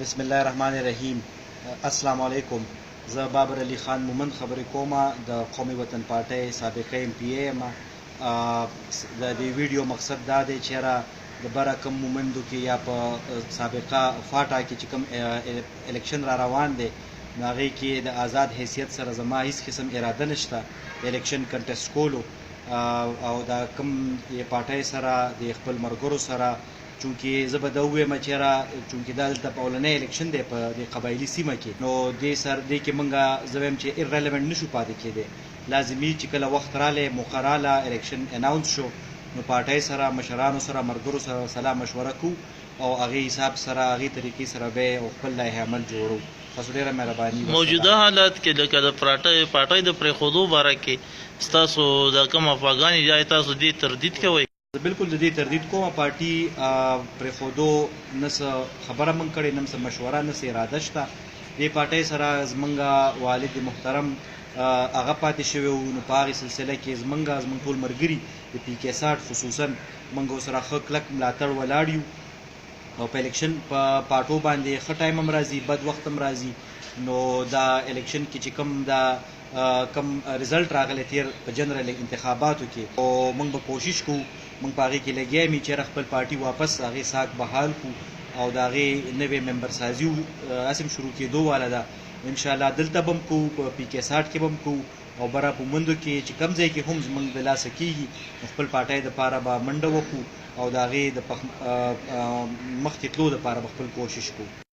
بسم الله الرحمن الرحیم. السلام علیکم. زه بابر علي خان مومند خبرې کوم د قومي وطن پارټۍ سابقه ایم پی ای یم. د دې ویډیو مقصد دا دی چې د بره کوم مومندو کې یا په سابقه فاټا کې چې کوم الیکشن را روان دی نو هغې کې د آزاد حیثیت سره زما هیڅ قسم اراده نشته د الیکشن کنټسټ کولو او د کوم پارټۍ سره د خپل ملګرو سره چونکې زه به دا ووایم چې چونکې دا دلته په اولنی الیکشن دی په دې قبایلي سیمه کې نو دې کې موږ زه وایم چې ایرریلیونټ نشو پاتې کېدی. لازمي چې کله وخت رالی موقع راله الیکشن اناونس شو نو پارټۍ سره مشرانو سره ملګرو سره سلا مشوره کوو او هغې حساب سره هغې طریقې سره به او خپل لایحه عمل جوړو. تاسو ډېره مهرباني. موجوده حالت کې لکه د پارټۍ د پرېښودو باره کې ستاسو د کوم افغاني یا تاسو دې تردید کوئ؟ بالکل د دې تردید کومه پارټي پرېښودو نه څه خبره موږ کړې نه څه مشوره نه څه اراده شته. دې پارټۍ سره زموږ والد محترم هغه پاتې شوی و نو په هغې سلسله کې زموږ ټول ملګري د پي کې 60 خصوصا موږ ورسره ښه کلک ملاتړ ولاړ یو او په الیکشن په پارټو باندې ښه ټایم هم راځي بد وخت هم راځي. نو دا الیکشن کې چې کم رزلټ راغلی تیر په جنرال انتخاباتو کې او موږ به کوشش کوو موږ په هغې کې لګیا یو چې خپل پارټي واپس هغې ساک بحال کړو او د هغې نوې ممبر سازي هسې شروع کېدو واله ده. انشاءالله دلته به هم کوو په پي کې 60 کې به هم کوو او بره په موندو کې چې کوم ځای کې هم زموږ د لاسه کېږي خپل پارټۍ دپاره به منډه وکړو او د هغې د مخکې تلو دپاره به خپل کوشش کوو.